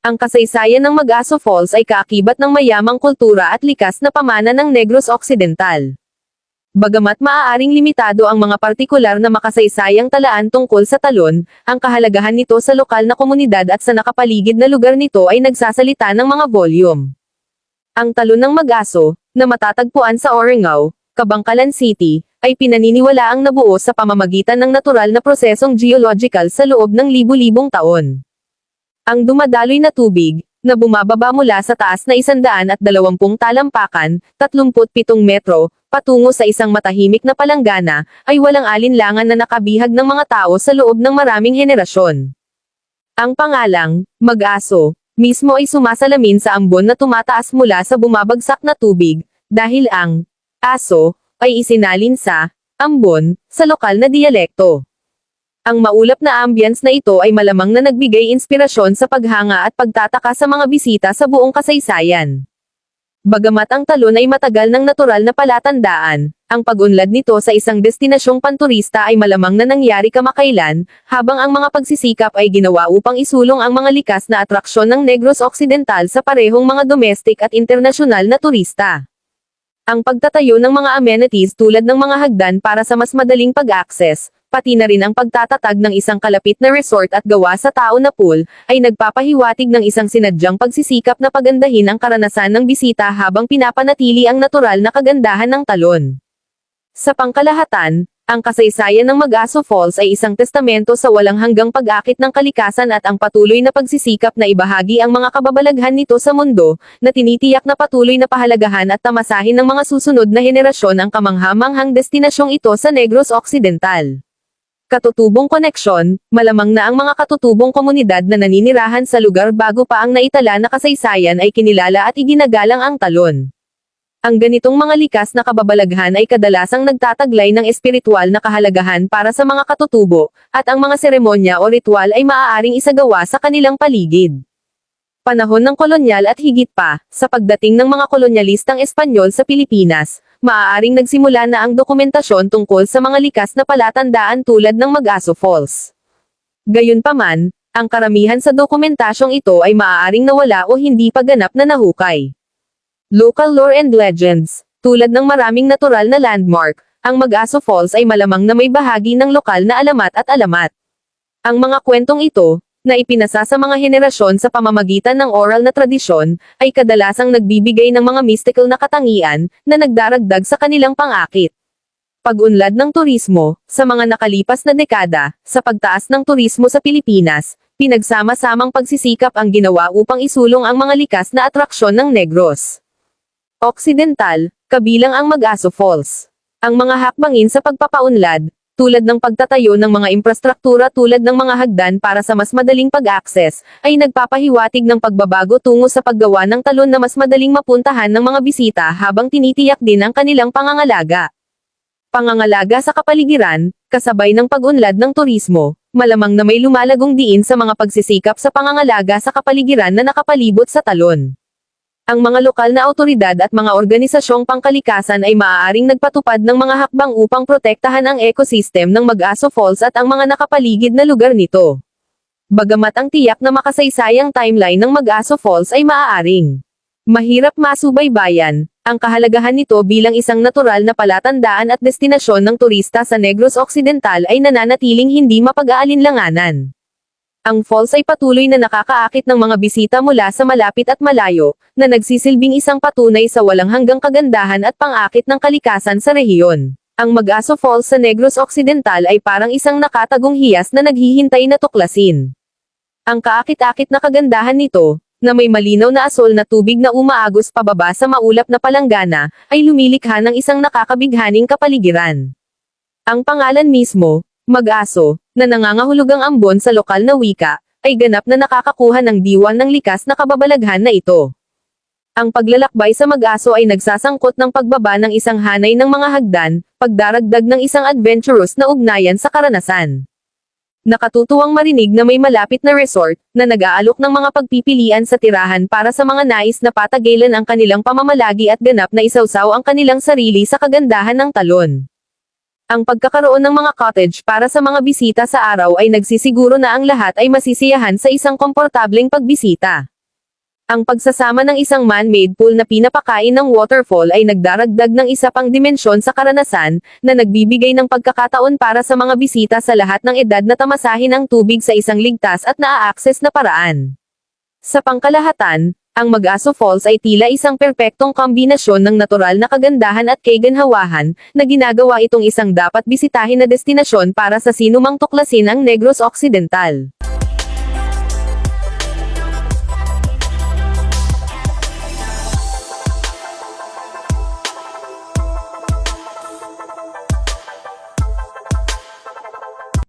Ang kasaysayan ng Mag-Aso Falls ay kaakibat ng mayamang kultura at likas na pamana ng Negros Occidental. Bagamat maaaring limitado ang mga partikular na makasaysayang talaan tungkol sa talon, ang kahalagahan nito sa lokal na komunidad at sa nakapaligid na lugar nito ay nagsasalita ng mga volume. Ang talon ng Mag-Aso, na matatagpuan sa Orangao, Kabangkalan City, ay pinaniniwalaang nabuo sa pamamagitan ng natural na prosesong geological sa loob ng libu-libong taon. Ang dumadaloy na tubig, na bumababa mula sa taas na 120 talampakan, 37 metro, patungo sa isang matahimik na palanggana, ay walang alinlangan na nakabihag ng mga tao sa loob ng maraming henerasyon. Ang pangalang, Mag-Aso, mismo ay sumasalamin sa ambon na tumataas mula sa bumabagsak na tubig, dahil ang aso ay isinalin sa ambon sa lokal na diyalekto. Ang maulap na ambience na ito ay malamang na nagbigay inspirasyon sa paghanga at pagtataka sa mga bisita sa buong kasaysayan. Bagamat ang talon ay matagal ng natural na palatandaan, ang pag-unlad nito sa isang destinasyong panturista ay malamang na nangyari kamakailan, habang ang mga pagsisikap ay ginawa upang isulong ang mga likas na atraksyon ng Negros Occidental sa parehong mga domestic at internasyonal na turista. Ang pagtatayo ng mga amenities tulad ng mga hagdan para sa mas madaling pag-access, pati na rin ang pagtatatag ng isang kalapit na resort at gawa sa tao na pool, ay nagpapahiwatig ng isang sinadyang pagsisikap na pagandahin ang karanasan ng bisita habang pinapanatili ang natural na kagandahan ng talon. Sa pangkalahatan, ang kasaysayan ng Mag-Aso Falls ay isang testamento sa walang hanggang pag-akit ng kalikasan at ang patuloy na pagsisikap na ibahagi ang mga kababalaghan nito sa mundo, na tinitiyak na patuloy na pahalagahan at tamasahin ng mga susunod na henerasyon ang kamangha-manghang destinasyong ito sa Negros Occidental. Katutubong koneksyon, malamang na ang mga katutubong komunidad na naninirahan sa lugar bago pa ang naitala na kasaysayan ay kinilala at iginagalang ang talon. Ang ganitong mga likas na kababalaghan ay kadalasang nagtataglay ng espiritual na kahalagahan para sa mga katutubo, at ang mga seremonya o ritual ay maaaring isagawa sa kanilang paligid. Panahon ng kolonyal at higit pa, sa pagdating ng mga kolonyalistang Espanyol sa Pilipinas, maaaring nagsimula na ang dokumentasyon tungkol sa mga likas na palatandaan tulad ng Mag-Aso Falls. Gayunpaman, ang karamihan sa dokumentasyong ito ay maaaring nawala o hindi pa ganap na nahukay. Local lore and legends, tulad ng maraming natural na landmark, ang Mag-Aso Falls ay malamang na may bahagi ng lokal na alamat at alamat. Ang mga kwentong ito, na ipinasa sa mga henerasyon sa pamamagitan ng oral na tradisyon, ay kadalasang nagbibigay ng mga mystical na katangian, na nagdaragdag sa kanilang pang-akit. Pag-unlad ng turismo, sa mga nakalipas na dekada, sa pagtaas ng turismo sa Pilipinas, pinagsama-samang pagsisikap ang ginawa upang isulong ang mga likas na atraksyon ng Negros Occidental, kabilang ang Mag-Aso Falls. Ang mga hakbangin sa pagpapaunlad, tulad ng pagtatayo ng mga infrastruktura tulad ng mga hagdan para sa mas madaling pag-access, ay nagpapahiwatig ng pagbabago tungo sa paggawa ng talon na mas madaling mapuntahan ng mga bisita habang tinitiyak din ang kanilang pangangalaga. Pangangalaga sa kapaligiran, kasabay ng pag-unlad ng turismo, malamang na may lumalagong diin sa mga pagsisikap sa pangangalaga sa kapaligiran na nakapalibot sa talon. Ang mga lokal na awtoridad at mga organisasyong pangkalikasan ay maaaring nagpatupad ng mga hakbang upang protektahan ang ecosystem ng Mag-Aso Falls at ang mga nakapaligid na lugar nito. Bagamat ang tiyak na makasaysayang timeline ng Mag-Aso Falls ay maaaring mahirap masubaybayan, ang kahalagahan nito bilang isang natural na palatandaan at destinasyon ng turista sa Negros Occidental ay nananatiling hindi mapag-aalinlanganan. Ang falls ay patuloy na nakakaakit ng mga bisita mula sa malapit at malayo, na nagsisilbing isang patunay sa walang hanggang kagandahan at pang-akit ng kalikasan sa rehiyon. Ang Mag-Aso Falls sa Negros Occidental ay parang isang nakatagong hiyas na naghihintay na tuklasin. Ang kaakit-akit na kagandahan nito, na may malinaw na asol na tubig na umaagos pababa sa maulap na palanggana, ay lumilikha ng isang nakakabighaning kapaligiran. Ang pangalan mismo, Mag-Aso, na nangangahulugang ambon sa lokal na wika, ay ganap na nakakakuha ng diwan ng likas na kababalaghan na ito. Ang paglalakbay sa Mag-Aso ay nagsasangkot ng pagbaba ng isang hanay ng mga hagdan, pagdaragdag ng isang adventurous na ugnayan sa karanasan. Nakatutuwang marinig na may malapit na resort, na nag-aalok ng mga pagpipilian sa tirahan para sa mga nais na patagalan ang kanilang pamamalagi at ganap na isawsaw ang kanilang sarili sa kagandahan ng talon. Ang pagkakaroon ng mga cottage para sa mga bisita sa araw ay nagsisiguro na ang lahat ay masisiyahan sa isang komportableng pagbisita. Ang pagsasama ng isang man-made pool na pinapakain ng waterfall ay nagdaragdag ng isa pang dimensyon sa karanasan, na nagbibigay ng pagkakataon para sa mga bisita sa lahat ng edad na tamasahin ang tubig sa isang ligtas at naa-access na paraan. Sa pangkalahatan, ang Mag-Aso Falls ay tila isang perpektong kombinasyon ng natural na kagandahan at kaganhawahan, na ginagawa itong isang dapat bisitahin na destinasyon para sa sinumang tuklasin ang Negros Occidental.